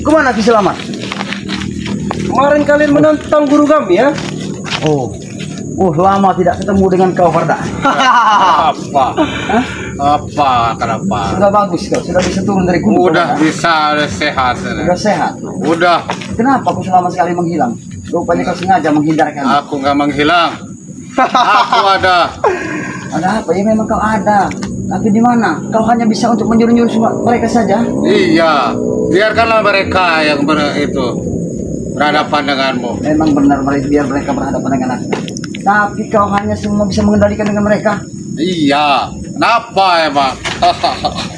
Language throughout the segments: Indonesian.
Kemana Ki Selamat? Kemarin kalian menantang guru kami ya? Oh, lama tidak ketemu dengan kau, Farda. Apa? Hah? Apa? Kenapa? Sudah bagus kau, sudah bisa turun dari gunung. Udah bisa, udah sehat. Sudah sehat. Udah. Kenapa kau selama sekali menghilang? Rupanya kau sengaja menghindarkan. Aku nggak menghilang. Aku ada. Ada apa? Ya memang kau ada. Tapi di mana? Kau hanya bisa untuk menyuruh-nyuruh semua mereka saja? Iya. Biarkanlah mereka yang berhadapan denganmu. Memang benar biar mereka berhadapan dengan aku. Tapi kau hanya semua bisa mengendalikan dengan mereka. Iya. Kenapa emang?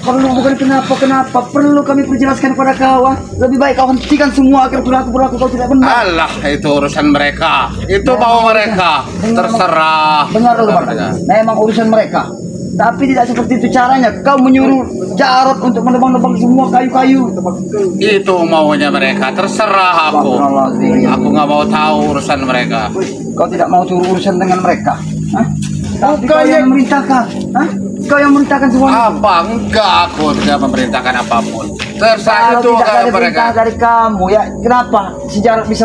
Bukan kenapa. Perlu kami perjelaskan kepada kau. Lebih baik kau hentikan semua agar perilaku kau tidak benar. Alah, itu urusan mereka. Itu mau mereka. Terserah. Dengar dulu, Farda. Memang urusan mereka. Tapi tidak seperti itu caranya. Kau menyuruh Jarod untuk menebang-nebang semua kayu-kayu. Itu maunya mereka. Terserah aku. Aku nggak mau tahu urusan mereka. Kau tidak mau turun urusan dengan mereka? Hah? Tapi kau yang memerintahkan. Hah? Kau yang memerintahkan semua. Apa? Enggak, aku tidak memerintahkan apapun. Terserah Kalau itu tidak ada mereka. perintah dari kamu, ya kenapa si Jarod bisa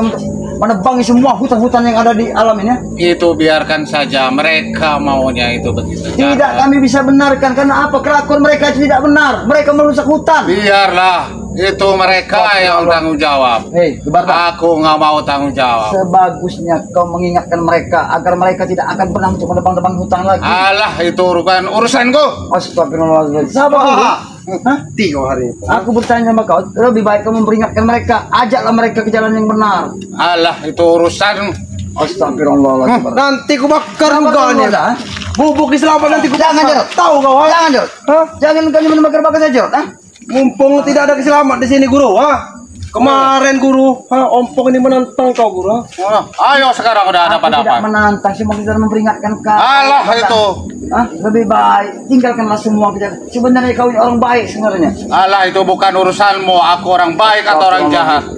menebangi semua hutan-hutan yang ada di alam ini? Itu biarkan saja, mereka maunya itu begitu. Tidak kami bisa benarkan karena apa? Kelakuan mereka itu tidak benar. Mereka merusak hutan. Biarlah, itu mereka yang tanggung jawab. Hei, Barta. Aku nggak mau tanggung jawab. Sebagusnya kau mengingatkan mereka agar mereka tidak akan pernah untuk menebang-nebang hutan lagi. Alah, itu bukan urusanku. Astagfirullahaladzim. Sabar dulu. Hah? Tiga hari. Aku bertanya sama kau, lebih baik kau memperingatkan mereka. Ajaklah mereka ke jalan yang benar. Alah, itu urusan. Astagfirullahaladzim. Nanti ku bakar Sabar dulu, mukanya. dah. Bubuk Ki Selamat nanti ku Jangan, bakar. Jarod. Tahu kau? Ha? Jangan, Jarod. Hah? Jangan kau membakar-bakar saja, Jarod. Hah? Mumpung tidak ada Ki Selamat di sini guru, ha? Kemarin guru, ompong ini menantang kau guru. Oh, ayo sekarang udah ada Aku tidak apa-apa. menantang, cuma kita memperingatkan kau. Alah, itu. Hah? Lebih baik tinggalkanlah semua kita. Sebenarnya kau ini orang baik sebenarnya. Alah, itu bukan urusanmu. Aku orang baik atau orang jahat.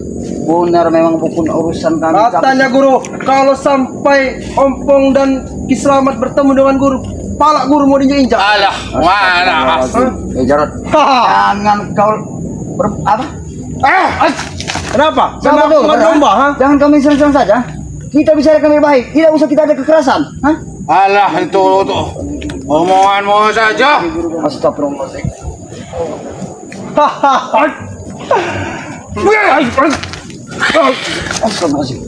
Benar, memang bukan urusan kami. Katanya guru, kalau sampai ompong dan Ki Selamat bertemu dengan guru, palak guru mau diinjak. Alah, mana? Jarod, jangan kau apa? Kenapa? Sabar dulu, domba, ha? Jangan kami serang saja. Kita bicara kami baik. Tidak usah kita ada kekerasan. Hah? Alah, itu omonganmu saja. Astagfirullahaladzim. Astagfirullahaladzim.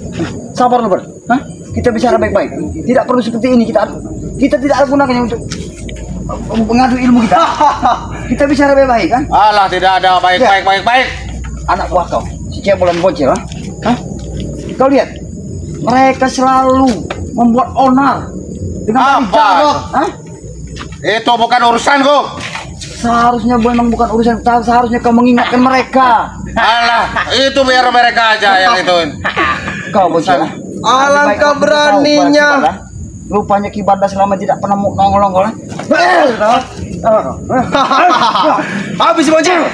Sabar dulu, Bar. Hah? Kita bicara baik-baik. Tidak perlu seperti ini. Kita tidak gunakannya untuk mengadu ilmu kita. Kita bicara baik-baik, kan? Alah, tidak ada baik. Anak buah kau, si cebolan bocil, hah? Kau lihat, mereka selalu membuat onar dengan Jarod, hah? Itu bukan urusanku. Seharusnya memang bukan urusan. Seharusnya kau mengingatkan mereka. Alah, itu biar mereka aja yang ituin. Kau bocil, Alangkah beraninya. Rupanya Ki Barda selama tidak pernah nongol-nongol. Habis bocil.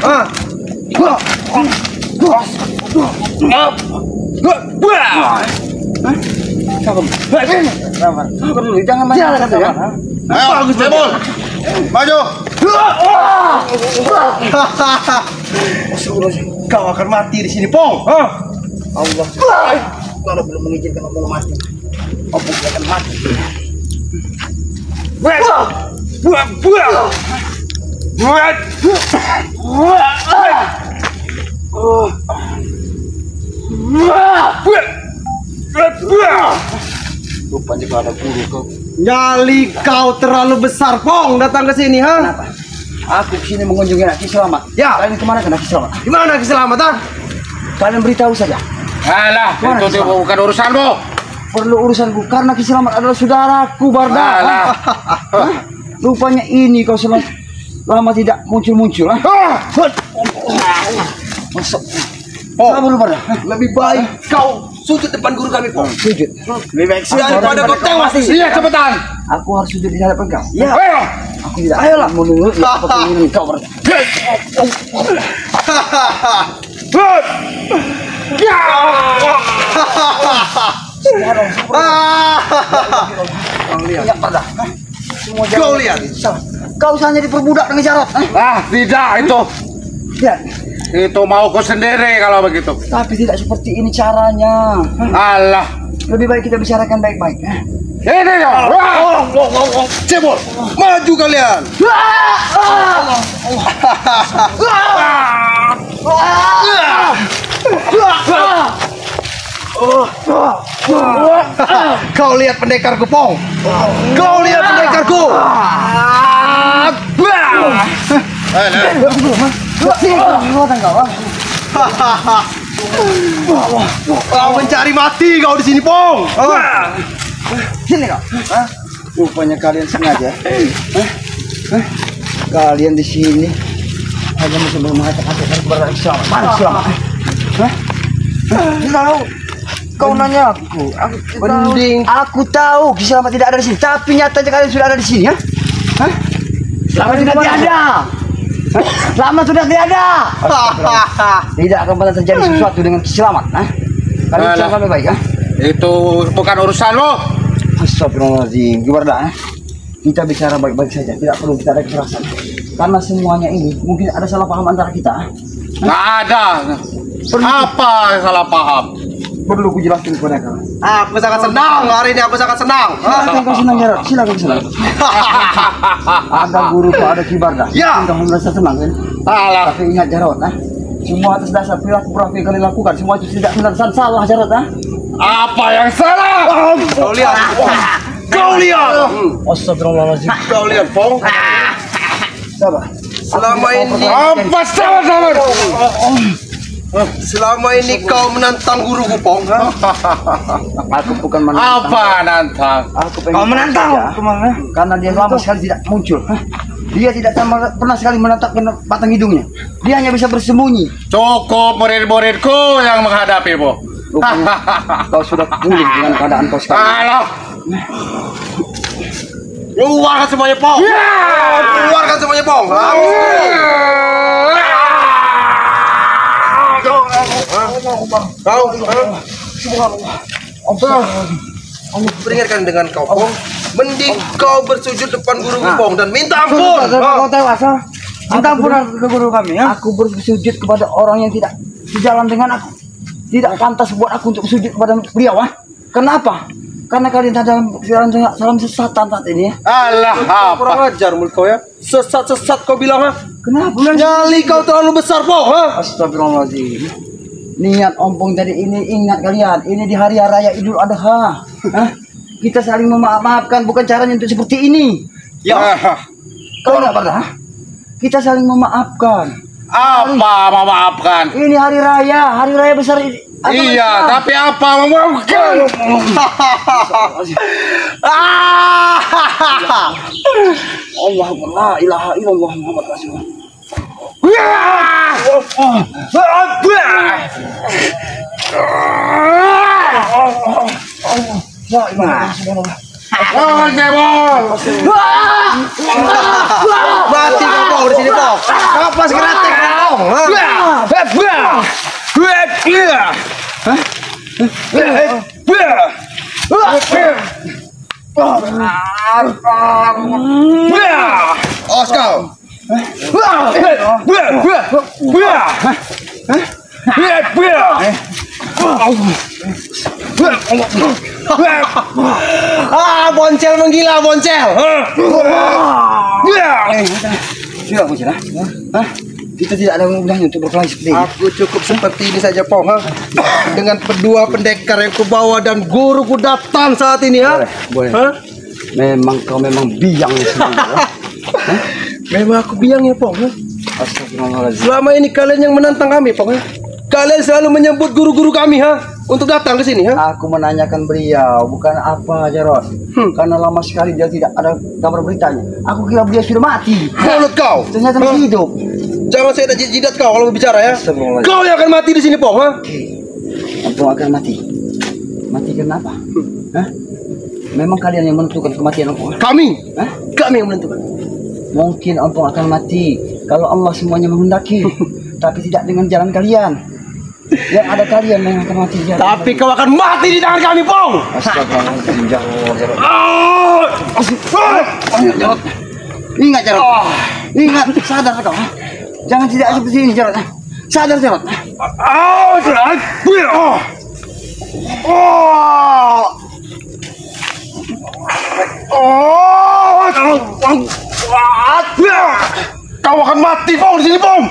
Jangan main ya. Bagus, Cebol. Maju. Kau akan mati di sini, Pong. Allah. Kalau belum mengizinkan Allah mati, Allah akan mati. Rupanya kau ada guru kau. Nyali kau terlalu besar, Pong, datang ke sini, ha? Kenapa? Aku kesini mengunjungi Ki Selamat. Ya. Kalian kemana kan Ki Selamat? Gimana Ki Selamat, ha? Kalian beritahu saja. Alah, itu bukan urusanmu. Perlu urusanku karena Ki Selamat adalah saudaraku, Barda. Alah. Rupanya ini kau lama tidak muncul-muncul. Masuk. Sabar dulu, Barda. Lebih baik kau sujud depan guru kami, Pong. Sujud. Lebih baik daripada kau tewas di sini. Iya, cepetan. Aku harus sujud di hadapan kau. Ya. Aku tidak. Ayolah, menurut seperti ini kau, Barda. Lihat, Barda. Kau lihat. Kau hanya diperbudak dengan Jarod. Ah, tidak itu. Lihat. Itu mauku sendiri kalau begitu. Tapi tidak seperti ini caranya. Alah. Lebih baik kita bicarakan baik-baik. Ini ya. Cebol, maju kalian. Kau lihat pendekarku, Pong. Kau lihat pendekarku. Kau mencari mati kau di sini, Pong. Sini kau. Rupanya kalian sengaja. Kalian di sini hanya sebelum mengatakan kepada Islam. Mana Islam? Tahu? Kau nanya aku. Mending Aku tahu Selamat tidak ada di sini. Tapi nyatanya kalian sudah ada di sini, ya? Selamat sudah tiada. Selamat sudah tiada. Tidak akan pernah terjadi sesuatu dengan Selamat. Kalian bicara baik-baik, ya? Itu bukan urusanmu. Astagfirullahaladzim. Gimana? Kita bicara baik-baik saja. Tidak perlu kita ada kekerasan. Karena semuanya ini mungkin ada salah paham antara kita. Nggak ada. Apa salah paham? Perlu ku jelaskan kepada kau. aku sangat senang hari ini. Aku sangat senang. Silakan kau senang, Jarot. Silakan senang. Ada guru kau, ada kibarda. Ya. Kamu merasa senang, kan? Alah. Tapi ingat, Jarot, semua atas dasar perilaku yang kalian lakukan. Semua itu tidak benar dan salah, Jarot. Apa yang salah? Kau lihat. Kau lihat. Astagfirullahaladzim. Kau lihat, Pong. Sabar. Selama ini, Apa sabar? selama ini kau menantang guruku, Pong. Aku bukan menantang. Apa nantang? Aku pengen Kau menantang? saja. Karena dia lama sekali tidak muncul. Dia tidak pernah sekali menatap ke batang hidungnya. Dia hanya bisa bersembunyi. Cukup murid-muridku yang menghadapimu. Rupanya kau sudah pulih dengan keadaan kau sekarang. Alah. Keluarkan semuanya, Pong. Keluarkan semuanya, Pong. Kau peringatkan dengan kau, Pong. Mending kau bersujud depan guru Pong dan minta ampun. Kau tahu asal? Minta ampun ke guru kami, ya. Aku bersujud kepada orang yang tidak sejalan dengan aku. Tidak pantas buat aku untuk sujud kepada beliau, Kenapa? Karena kalian ada salam sesatan saat ini, ya. Alah, Kurang apa? ajar mulut kau, ya. Sesat-sesat kau bilang, ha? Kenapa? Nyali kau terlalu besar, Pong, ha? Astagfirullahaladzim. Niat ompong tadi ini, ingat kalian, ini di hari raya Idul Adha. Kita saling memaafkan, bukan caranya untuk seperti ini. Ya. Kau nggak pernah? Kita saling memaafkan. Apa memaafkan? Ini hari raya besar ini. Iya, tapi apa memaafkan? Allahumma la ilaha illallah Muhammad Rasulullah. La ilaha illallah. Oh, jebol. Mati kau, Pong, di sini, Pong. Kapas keratek, Pong. Awas kau. Boncel menggila, boncel. Sudah Bujana. Kita tidak ada gunanya untuk berkelahi seperti ini. Aku cukup seperti ini saja, Pong, ha? Dengan kedua pendekar yang kubawa dan guruku datang saat ini, ha? Boleh. Ha? Memang kau memang biang semua. Memang aku biang, ya, Pong, ha? Astagfirullahaladzim. Selama ini kalian yang menantang kami, Pong, ha? Kalian selalu menyebut guru-guru kami, ha? Untuk datang ke sini, ha? Aku menanyakan beliau, bukan apa, Jarot. Karena lama sekali dia tidak ada kabar beritanya. Aku kira beliau sudah mati. Mulut kau. Ternyata masih hidup. Jangan saya ada jidat kau kalau berbicara, ya. Astagfirullahaladzim. Kau yang akan mati di sini, Pong, ha? Ampun akan mati. Mati kenapa? Memang kalian yang menentukan kematian Ampun? Kami. Hah? Kami yang menentukan. Mungkin Ampun akan mati kalau Allah semuanya menghendaki. Tapi tidak dengan jalan kalian. Yang ada kalian yang akan mati. Tapi kau akan mati di tangan kami, Pong. Astagfirullahaladzim. Jarot. Ingat, Jarot. Ingat, sadar kau. Jangan tidak seperti ini, Jarot. Sadar Jarot. Kau akan mati, Pong, di sini, Pong.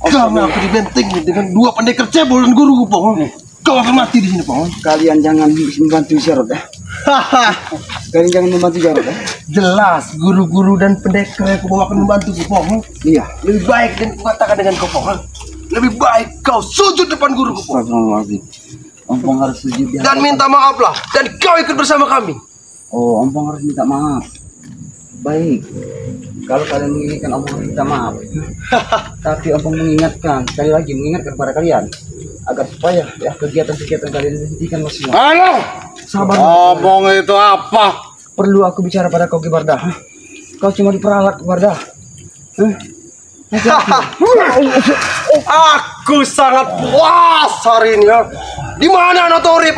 Karena aku dibenteng dengan dua pendekar cebol dan guruku, Pong. Kau akan mati di sini, Pong. Kalian jangan membantu Jarot ya. Kalian jangan membantu Jarot ya. Jelas, guru-guru dan pendekar yang kau akan membantu, Pong. Iya. Lebih baik dan katakan dengan kau, Pong. Lebih baik kau sujud depan guruku, Pong. Astagfirullahaladzim. Ompong harus sujud di Dan minta maaflah. Dan kau ikut bersama kami. Oh, Ompong harus minta maaf. Baik. Kalau kalian menginginkan Ompong harus minta maaf. Tapi Ompong mengingatkan, sekali lagi mengingatkan kepada kalian agar supaya ya kegiatan-kegiatan kalian dihentikan semua. Halo. Sabar. Ngomong itu apa? Perlu aku bicara pada kau Gibarda? Kau cuma diperalat Gibarda. Aku sangat puas hari ini, ya. Di mana Notorip,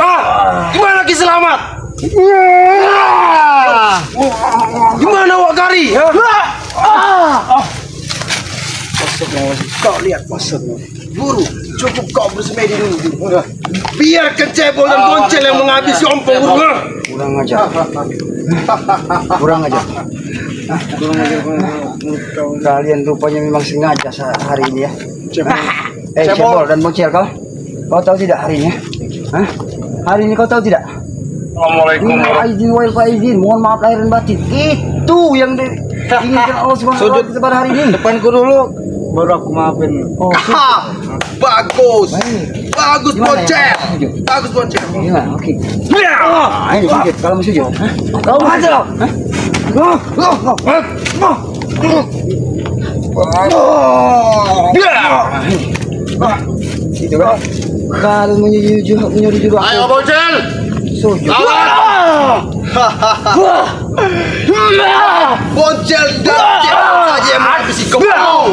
Di mana Ki Selamat? Di mana Wakari, Kau lihat maksudnya. Guru, cukup kau bersemedi dulu. Biarkan cebol dan boncel yang menghabisi Ompong, Guru. Kurang ajar. Kurang ajar. Kalian rupanya memang sengaja hari ini ya. Cebol dan bocil kau. Kau tahu tidak hari ini? Hari ini kau tahu tidak? Assalamualaikum. Izin wal faizin, mohon maaf lahir dan batin. Itu yang diinginkan Allah Subhanahu wa taala pada hari ini. Depanku dulu, baru aku maafin. Oh, bagus. baik. Bagus bocel. Bagus bocel. Gimana? Oke. Ini sujud. Kalau mau sujud. Kau aja loh. Itu kan. Kalau menyuruh juga. Ayo bocil. Sujud. Bocel dan cebol saja yang menghabisi kepong.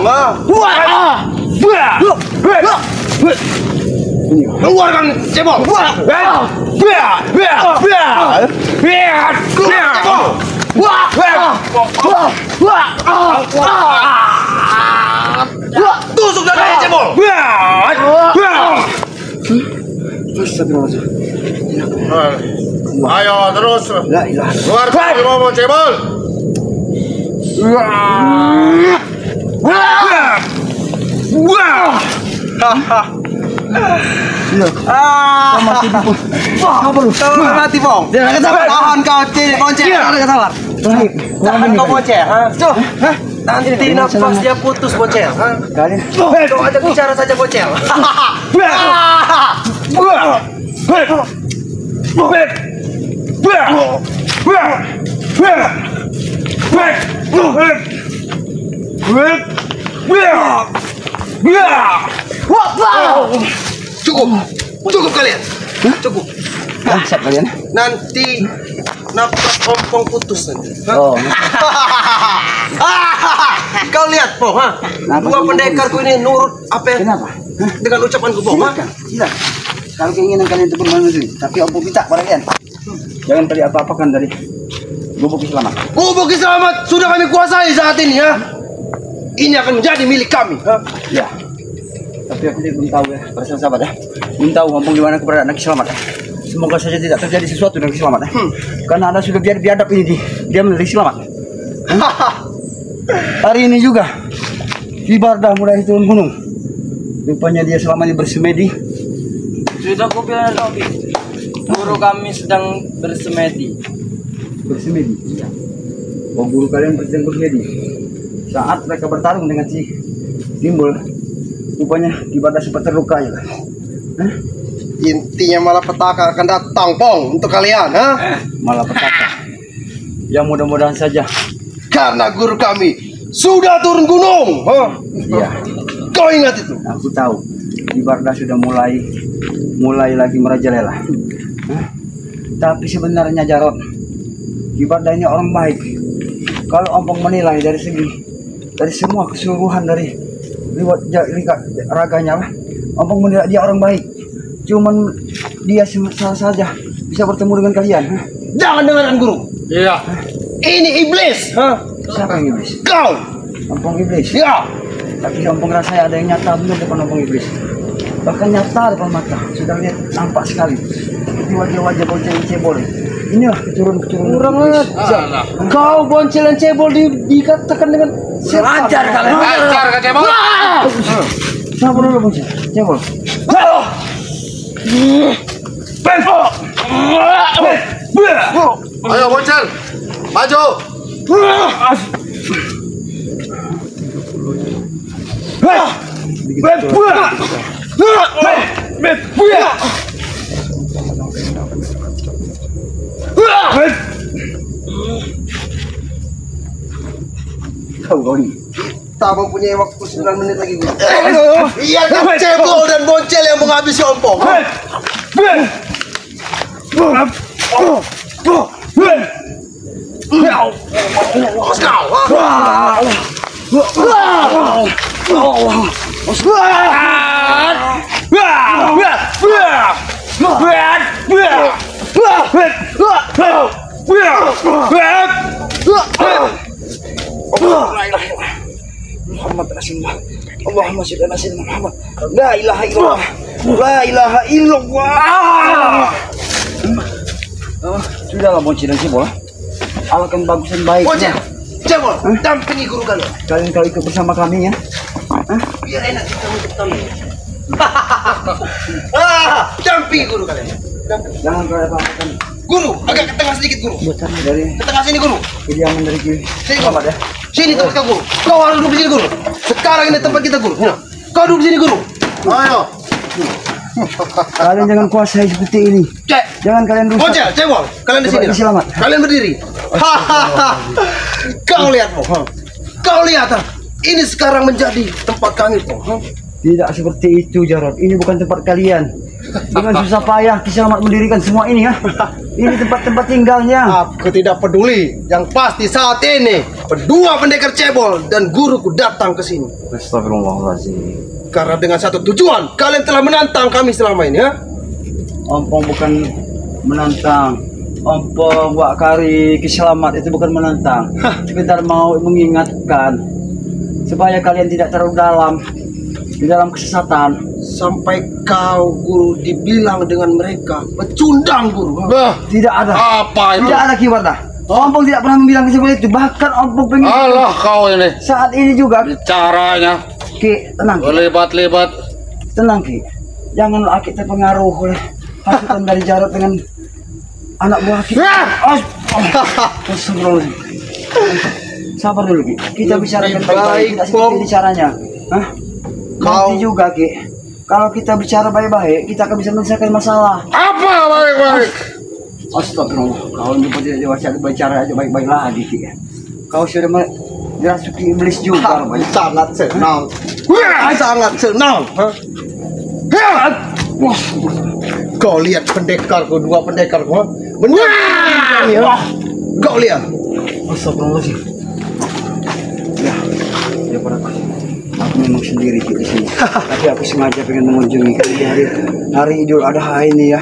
Keluarkan cebol. Tusuk dari cebol. Ayo terus. La ilaha. Keluarkan ngomong cebol. Masih di pun. Apa lu? Mati, Pong. Jangan sabar. Tahan kau ciri boncel. Jangan sabar. Tahan kau bocel. Nanti nafas dia putus bocel. Kalian. Kau ajak bicara saja bocel. Cukup kalian. Cukup. Bangsat kalian. Nanti nafas Ompong putus nanti. Oh. Kau lihat, Pong, dua pendekarku ini nurut apa yang Kenapa? dengan ucapanku, Pong, Silakan. Silakan. Kalau keinginan kalian itu bermanusia, tapi Ompong minta pada kalian. Jangan tadi apa-apakan dari Gubuk Selamat. Gubuk Selamat sudah kami kuasai saat ini, ya. Ini akan menjadi milik kami. Ya. Tapi aku belum tahu ya, para sahabat ya. Belum tahu Ompong di mana keberadaan Ki Selamat ya. Semoga saja tidak terjadi sesuatu dengan Ki Selamat ya. Karena Anda sudah biadab ini dia menjadi Selamat. Hari ini juga Gibarda mulai turun gunung. Rupanya dia selama ini bersemedi. Sudah aku bilang tadi, guru kami sedang bersemedi. Bersemedi. Iya. Oh, guru kalian sedang bersemedi. Saat mereka bertarung dengan si Timbul, rupanya Gibarda sempat terluka ya. Intinya malah petaka akan datang, Pong, untuk kalian, Malah petaka. Ya mudah-mudahan saja. Karena guru kami sudah turun gunung. Iya. Kau ingat itu? Aku tahu. Gibarda sudah mulai lagi merajalela. Tapi sebenarnya Jarot, Gibarda ini orang baik. Kalau Ompong menilai dari semua keseluruhan dari raganya, Ompong menilai dia orang baik. Cuman dia salah saja bisa bertemu dengan kalian. Jangan dengarkan guru. Iya. Ini iblis. Siapa yang iblis? Kau. Ompong iblis. Ya. Tapi ompong rasanya ada yang nyata benar depan ompong iblis. Bahkan nyata depan mata. Sudah lihat nampak sekali. Seperti wajah-wajah boncel yang cebol. Inilah keturunan Kurang iblis. ajar. Kau boncel dan cebol dikatakan dengan Ajar kalian. Ajar ke cebol. Siapa dulu boncel? Cebol. Ayo Boncel, maju. Kau ini. Tak mempunyai waktu 9 menit lagi gue. Iya kan cebol dan boncel yang menghabisi ompong. Awas kau. Muhammad Rasulullah. Allahumma sholli ala sayyidina Muhammad. La ilaha illallah. La ilaha illallah. Sudahlah boncel dan cebol. Alakan bagus dan baik. Boncel, cebol, dampingi guru kalian. Kalian kalau ikut bersama kami ya. Biar enak kita untuk kami. Dampingi guru kalian. Jangan kalian apa-apakan. Guru, agak ke tengah sedikit guru. Dari Ke tengah sini guru. kediaman dari Sini guru. Muhammad ya. Sini tempat kau guru. Kau harus duduk di sini guru. Sekarang ini tempat kita guru. Sini. Kau duduk di sini guru. Ayo. Kalian jangan kuasai seperti ini. Cek. Jangan kalian rusak. Boncel, cebol. Kalian di Coba sini. selamat. Kalian berdiri. Hahaha. Kau lihat, Mo. Kau lihat, ini sekarang menjadi tempat kami, Mo. Tidak seperti itu Jarod. Ini bukan tempat kalian. Dengan susah payah Kiselamat mendirikan semua ini ya. Ini tempat-tempat tinggalnya. Aku tidak peduli. Yang pasti saat ini kedua pendekar cebol dan guruku datang ke sini. Astagfirullahaladzim. Karena dengan satu tujuan, kalian telah menantang kami selama ini, ya. Ompong bukan menantang. Ompong Wak Kari Kiselamat itu bukan menantang. Sekedar mau mengingatkan supaya kalian tidak terlalu dalam di dalam kesesatan. Sampai kau guru dibilang dengan mereka pecundang guru. Tidak ada. Apa itu? Tidak ada kiwardah. Ompong tidak pernah membilang seperti itu. Bahkan Ompong pengen Allah kau ini. saat ini juga. Caranya Ki, tenang Ki. berlibat-libat. Tenang Ki. Janganlah Ki terpengaruh oleh hasutan dari Jarod dengan anak buah Ki. Astagfirullahaladzim. Sabar dulu Ki. Kita bicarakan baik-baik. Tidak seperti ini caranya. Hah? Nanti juga Ki. Kalau kita bicara baik-baik, kita akan bisa menyelesaikan masalah. Apa baik-baik? Astagfirullah. Kau ini tidak dewasa bicara aja baik-baik lagi Ki. Kau sudah dirasuki iblis juga. Sangat senang. Sangat senang. Kau lihat pendekarku, dua pendekarku. Benar. Kau lihat. Astagfirullahaladzim. Ya, daripada aku memang sendiri di sini. Tapi aku sengaja pengen mengunjungi kalian di hari Idul Adha ini ya.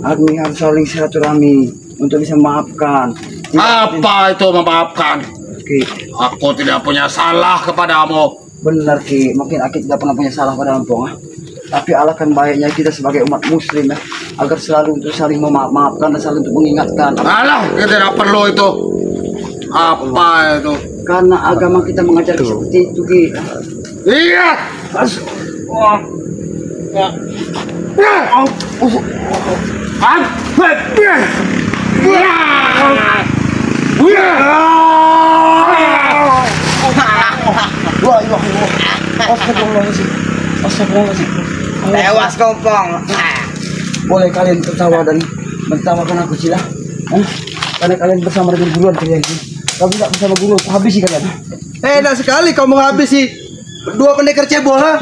Kami harus saling silaturahmi untuk bisa memaafkan. Apa itu memaafkan? Ki, Aku tidak punya salah kepadamu. benar Ki. Mungkin aku tidak pernah punya salah pada Ompong. Tapi alangkah baiknya kita sebagai umat Muslim ya, agar selalu untuk saling memaafkan dan selalu untuk mengingatkan. Alah, kita tidak perlu itu. Apa itu? Karena agama kita mengajar seperti itu Ki. Iya. Wah, ya Allah. Astagfirullahaladzim. Astagfirullahaladzim. Tewas kompong. Boleh kalian tertawa dan mentertawakan aku Cila? Karena kalian bersama dengan guruan kalian. Kalau tidak bersama guru, aku habisi kalian. Enak sekali kau menghabisi dua pendekar cebol, ha?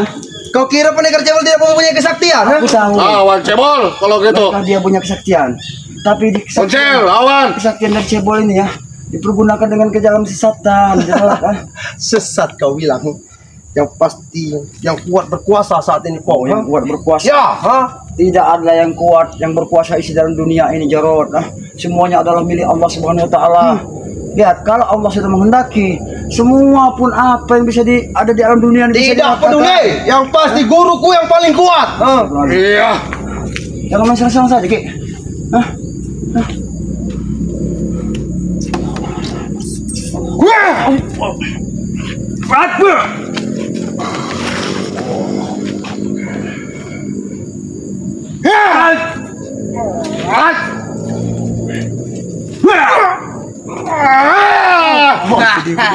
Kau kira pendekar cebol tidak mempunyai kesaktian, ha? Aku tahu. Awan cebol kalau gitu. Mereka dia punya kesaktian. Tapi di Boncel, awan. kesaktian dari cebol ini ya dipergunakan dengan ke dalam sesatan. Sesat kau bilang. Yang pasti yang kuat berkuasa saat ini, Oh, Pong. yang kuat berkuasa. Ya, ha? Tidak ada yang kuat yang berkuasa isi dalam dunia ini Jarod. Semuanya adalah milik Allah Subhanahu wa taala. Lihat, kalau Allah sudah menghendaki, semua pun apa yang bisa ada di alam dunia ini bisa Tidak dikatakan. peduli, yang pasti guruku yang paling kuat. Iya. Jangan main serang saja, Ki. Hah?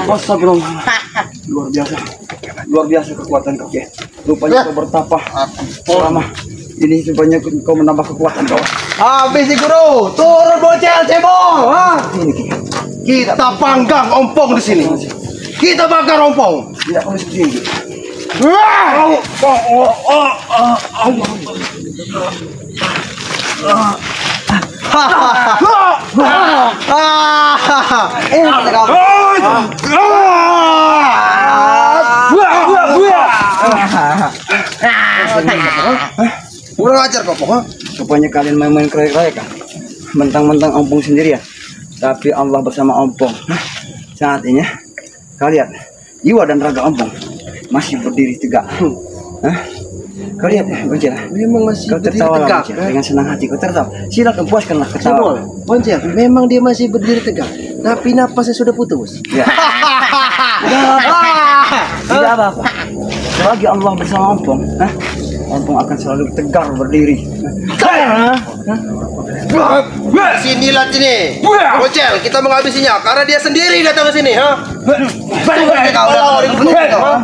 Astagfirullah. Luar biasa kekuatan kau, Ki. Rupanya kau bertapa selama ini, rupanya kau menambah kekuatan kau. Habis nih guru, turun bocel cebol. Ini, Ki. Kita panggang ompong di sini. Kita bakar ompong. Tidak boleh seperti ini, Ki. Kata kau. Kurang ajar kau, Pong. Rupanya kalian main-main kerek-kerek kan? Mentang-mentang ompong sendirian, tapi Allah bersama ompong. Saat ini kalian, jiwa dan raga ompong masih berdiri tegak. Kau lihat, Boncel, Memang masih kau berdiri tertawa tegak. Boncel, dengan senang hati kau tertawa. Silakan puaskanlah ketawa. Cebol, Boncel, memang dia masih berdiri tegak. Tapi napasnya sudah putus. Ya. Tidak apa-apa. Selagi Allah bersama ompong, ompong akan selalu tegar berdiri. Sini lihat sini. Bocel, kita menghabisinya karena dia sendiri datang ke sini, ha? Kau datang dari gunung itu, ha?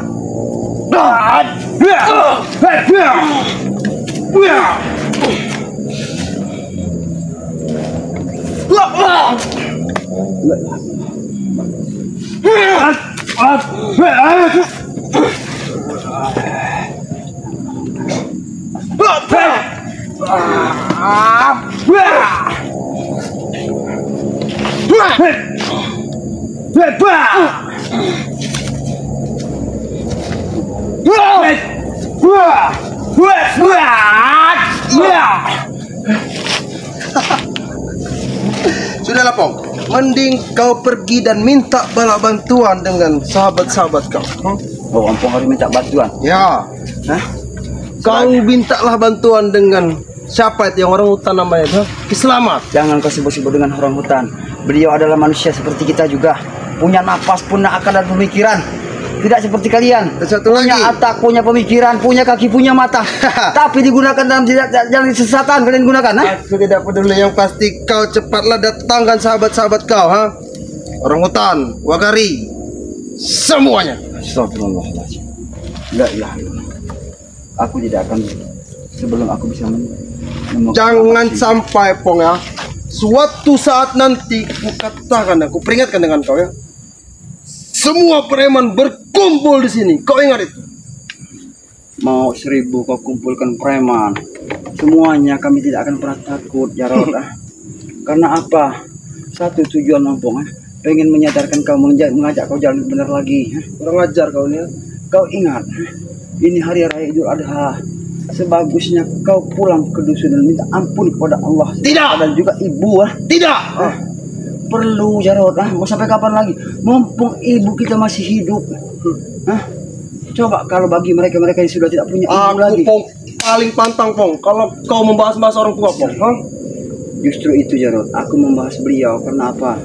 Sudahlah, Pong. Mending kau pergi dan minta bala bantuan dengan sahabat-sahabat kau. Oh, ompong harus minta bantuan. Ya, Hah? kau mintalah bantuan dengan siapa itu yang orang hutan namanya itu? Selamat. Jangan kau sibuk-sibuk dengan orang hutan. Beliau adalah manusia seperti kita juga. Punya napas, punya akal dan pemikiran. Tidak seperti kalian. Dan satu Punya lagi. otak, punya pemikiran, punya kaki, punya mata. Tapi digunakan dalam jalan kesesatan kalian gunakan. Aku tidak peduli, yang pasti kau cepatlah datangkan sahabat-sahabat kau, ha? Orang hutan, Wagari, semuanya. Astagfirullahaladzim. La ilaha illallah. Aku tidak akan sebelum aku bisa menemukan. Jangan sampai, Pong, ya. Suatu saat nanti aku peringatkan dengan kau, ya. Semua preman berkumpul di sini. Kau ingat itu? Mau 1000 kau kumpulkan preman, semuanya kami tidak akan pernah takut, Jarod. Karena apa? Satu tujuan ompong, pengen menyadarkan kau, mengajak kau jalan benar lagi. Kurang ajar kau ini, ya. Kau ingat, ini hari raya Idul Adha. Sebagusnya kau pulang ke dusun dan minta ampun kepada Allah. Tidak. Dan juga ibu. Tidak. Perlu, Jarod. Mau sampai kapan lagi? Mumpung ibu kita masih hidup. Coba kalau bagi mereka-mereka yang sudah tidak punya ibu Aku, lagi. Pong, paling pantang, Pong, kalau kau membahas-bahas orang tua, Pong, ha? Justru itu, Jarod, aku membahas beliau. Karena apa?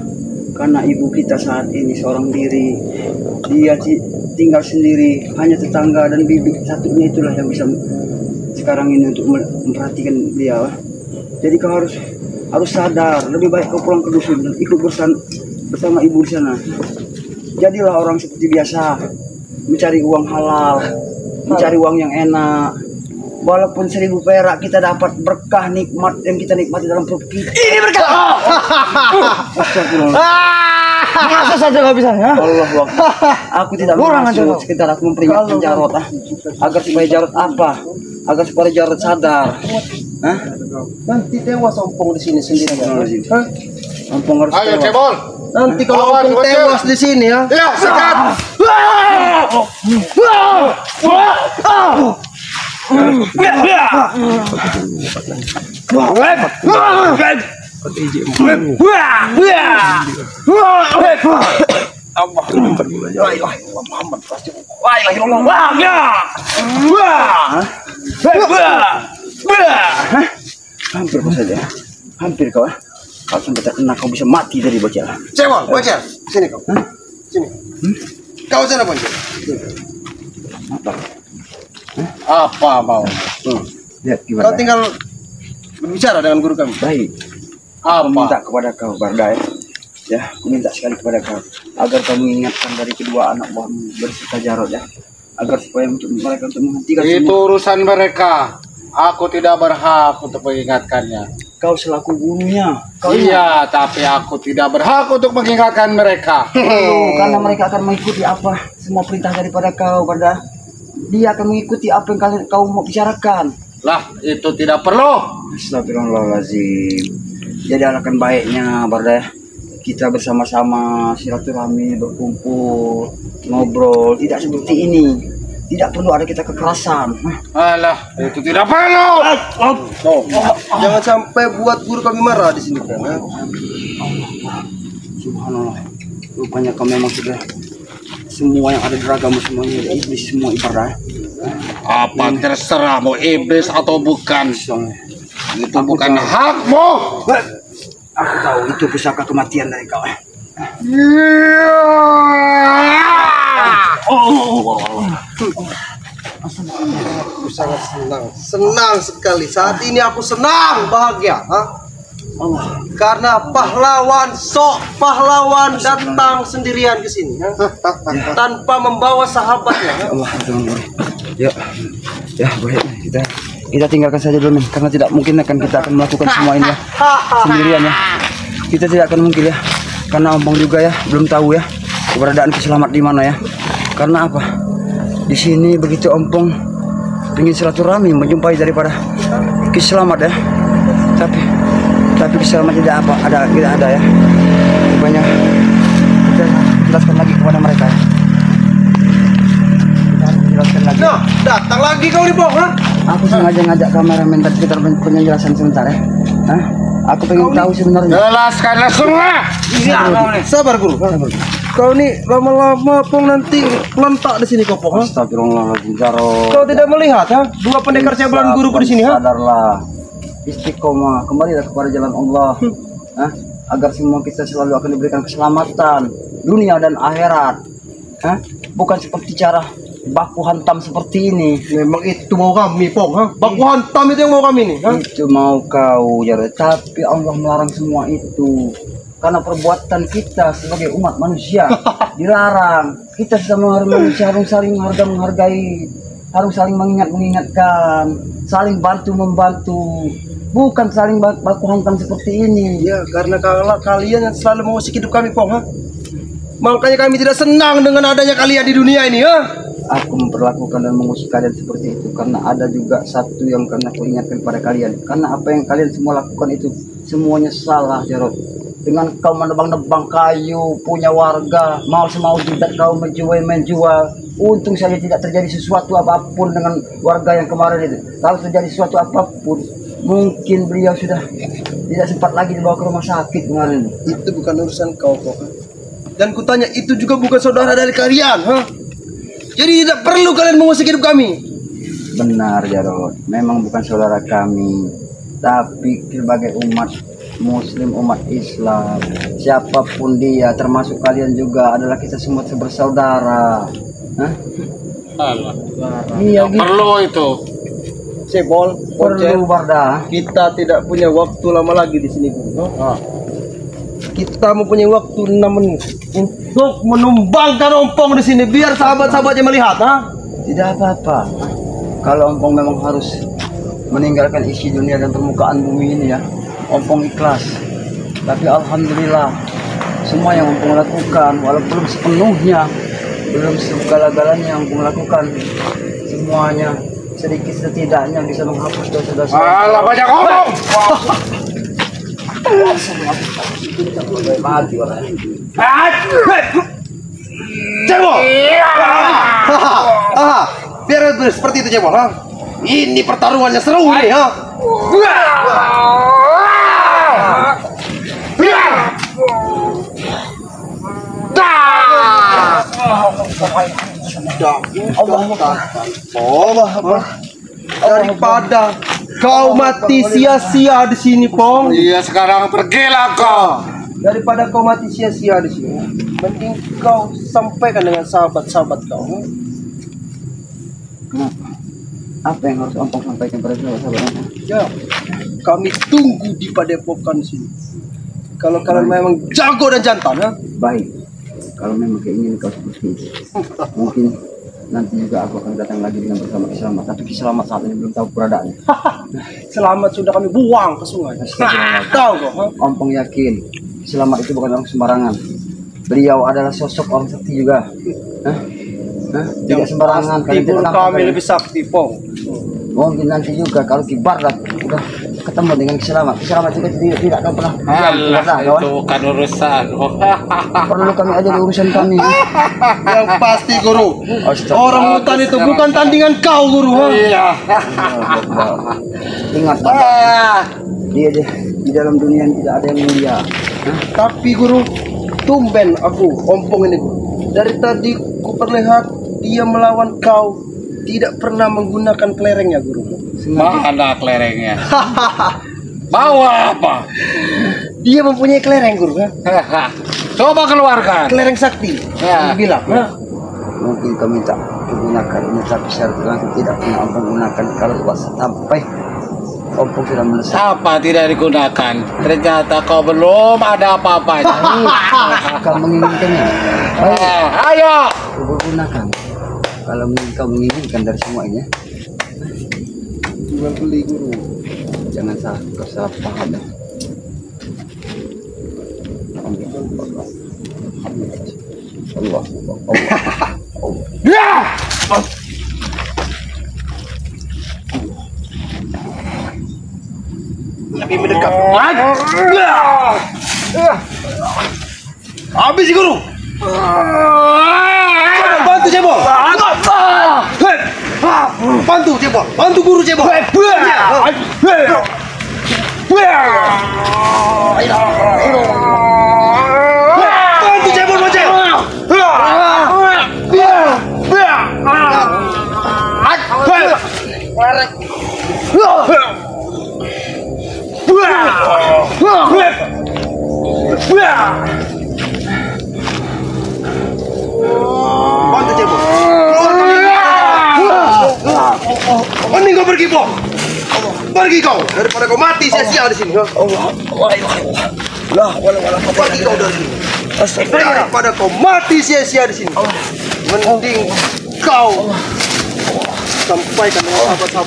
Karena ibu kita saat ini seorang diri. Dia tinggal sendiri, hanya tetangga dan bibi satunya itulah yang bisa sekarang ini untuk memperhatikan beliau. Jadi kau harus sadar, lebih baik kau pulang ke dusun dan ikut bersama ibu di sana. Jadilah orang seperti biasa, mencari uang halal, mencari uang yang enak. Walaupun 1000 perak kita dapat berkah nikmat yang kita nikmati dalam perut kita. Ini berkah. Masa saja kau bisa, ya? Allah Akbar. Aku tidak bermaksud sekitar aku memperingatkan Jarod, agar supaya Jarod apa? Agar supaya Jarod sadar. Nanti tewas ompong di sini sendirian. Hah? Ompong harus Ayo tewas. cebol. Nanti kalau Awan, ompong Bocel. tewas di sini, ya. Ya, sikat. Hampir kau saja. Hampir kau. Kalau sampai terkena kau bisa mati dari bocil. Cebol, bocil. Sini kau. Sini. Kau sana bocil. Apa mau? Lihat Kau gimana. tinggal berbicara dengan guru kami. Baik. Aku minta Apa? kepada kau Barda ya. Ya, aku minta sekali kepada kau agar kau mengingatkan dari kedua anak buahmu berserta Jarod ya. Agar supaya untuk mereka untuk menghentikan Itu semua. urusan mereka. Aku tidak berhak untuk mengingatkannya. Kau selaku gurunya. Kau Iya, tapi aku tidak berhak untuk mengingatkan mereka. perlu, karena mereka akan mengikuti apa semua perintah daripada kau Barda. Dia akan mengikuti apa yang kau mau bicarakan. Lah, itu tidak perlu. Astagfirullahaladzim. Jadi alangkah baiknya Barda ya, kita bersama-sama silaturahmi, berkumpul, ngobrol, tidak seperti ini. Tidak perlu ada kita kekerasan. Alah, itu tidak perlu. Jangan sampai buat guru kami marah di sini, Pong. Ya. Subhanallah. Rupanya kau memang sudah semua yang ada di ragamu semuanya iblis semua ibadah. Apa terserah mau iblis atau bukan. Itu bukan tahu. hakmu. Aku tahu itu pusaka kematian dari kau. Aku sangat senang sekali. Saat ini aku senang, bahagia. Karena pahlawan datang sendirian ke sini, tanpa membawa sahabatnya. Allah, ya, ya boleh kita tinggalkan saja dulu nih, karena tidak mungkin kita akan melakukan semua ini ya sendirian ya. Kita tidak akan mungkin ya, karena Ompong juga ya belum tahu ya keberadaan Kiselamat di mana ya. Karena apa? Di sini begitu Ompong ingin silaturahmi menjumpai daripada Kiselamat ya, tapi Kiselamat tidak ada ya. Rupanya kita jelaskan lagi kepada mereka ya. Jelaskan lagi. Nah, datang lagi kau nih, Pong. Aku sengaja ngajak kameramen tadi kita penjelasan sebentar ya. Hah? Aku pengen tahu sebenarnya. Jelaskanlah semua. Sabar, guru. Kau nih lama-lama, Pong, nanti lentak di sini kau, Pong. Astagfirullahaladzim, Jarod. Kau tidak melihat, dua pendekar cabalan guruku di sini, Sadarlah. Istiqomah, kembalilah kepada jalan Allah. Hah? Agar semua kita selalu akan diberikan keselamatan dunia dan akhirat. Hah? Bukan seperti cara baku hantam seperti ini. Memang itu mau kami, Pong. Baku hantam itu yang mau kami nih. Itu mau kau, Jarod. Tapi Allah melarang semua itu. Karena perbuatan kita sebagai umat manusia dilarang. Kita sesama manusia harus saling menghargai, harus saling mengingatkan, saling bantu membantu, bukan saling baku hantam seperti ini. Ya, karena kalian yang selalu mengusik hidup kami, Pong. Makanya kami tidak senang dengan adanya kalian di dunia ini, Aku memperlakukan dan mengusik kalian seperti itu karena ada juga satu yang karena aku ingatkan kepada kalian. Karena apa yang kalian semua lakukan itu semuanya salah, Jarod. Dengan kau menebang-nebang kayu punya warga, mau semau juga kau menjual. Untung saja tidak terjadi sesuatu apapun dengan warga yang kemarin itu. Kalau terjadi sesuatu apapun, mungkin beliau sudah tidak sempat lagi dibawa ke rumah sakit kemarin. Itu bukan urusan kau, Pong. Dan kutanya, itu juga bukan saudara dari kalian, Jadi tidak perlu kalian mengusik hidup kami. Benar, Jarod. Memang bukan saudara kami, tapi sebagai umat Muslim, umat Islam, siapapun dia, termasuk kalian juga, adalah kita semua bersaudara. Hah? Alah, Iya gitu. perlu itu. Cebol, Perlu, Barda. kita tidak punya waktu lama lagi di sini, Guru. Kita mempunyai waktu 6 menit untuk menumbangkan Ompong di sini, biar sahabat-sahabatnya melihat, Tidak apa-apa. Kalau Ompong memang harus meninggalkan isi dunia dan permukaan bumi ini ya, Ompong ikhlas. Tapi alhamdulillah, semua yang Ompong lakukan, walaupun belum sepenuhnya, belum segala-galanya yang Ompong lakukan, semuanya sedikit setidaknya bisa menghapus dosa-dosa. Alah, banyak ngomong. Mati orang. Cebol! Biar seperti itu, Cebol. Ini pertarungannya seru nih, Allah. Daripada kau mati sia-sia di sini, Pong. Iya, sekarang pergilah kau. Daripada kau mati sia-sia di sini, mending kau sampaikan dengan sahabat-sahabat kau. Kenapa? Apa yang harus Ompong sampaikan pada sahabat-sahabat Ompong? Ya, kami tunggu di padepokan sini. Kalau kalian memang jago dan jantan, ya? Baik. Kalau memang keinginan kau seperti itu, mungkin nanti juga aku akan datang lagi dengan bersama Kiselamat. Tapi Kiselamat saat ini belum tahu keberadaannya. Selamat sudah kami buang ke sungai. Tahu kok? Ha? Ompong yakin Kiselamat itu bukan orang sembarangan. Beliau adalah sosok orang sakti juga. Hah? Tidak sembarangan. Pasti guru kami lebih sakti, Pong. Mungkin nanti juga kalau Kibar udah ketemu dengan Kiselamat juga tidak akan pernah Alah, kawan. itu bukan urusan. Perlu kami aja di urusan kami. Yang pasti, Guru. Astaga. Orang hutan itu bukan tandingan kau, Guru. Ha? Iya. Ingat, dia di dalam dunia tidak ada yang mulia. Tapi, Guru, tumben aku Ompong ini, Guru. Dari tadi ku perlihat dia melawan kau tidak pernah menggunakan kelerengnya, Guru. Mana kelerengnya? Bawa apa? Dia mempunyai kelereng, Guru. Ha? Coba keluarkan. Kelereng sakti. Ya. Bilang. Ha? Mungkin kau minta digunakan ini, tapi syarat langsung tidak pernah Ompong gunakan kalau sampai Ompong sudah melesat. Apa tidak digunakan? Ternyata kau belum ada apa-apanya. Kau menginginkannya. Baik, Ayo. kau gunakan. Kalau kau menginginkan dari semuanya, Jual beli, Guru. jangan salah paham ya. Allah. Lebih mendekat. Habis, Guru. Bantu cebol. Bantu cebol. Bantu Guru cebol. Bantu cebol macam. Bantu cebol. Mending kau pergi, Pong. Pergi kau daripada kau mati sia-sia di sini. Pergi kau dari sini. Daripada kau mati sia-sia di sini. Mending kau sampaikan dengan sahabat-sahabat.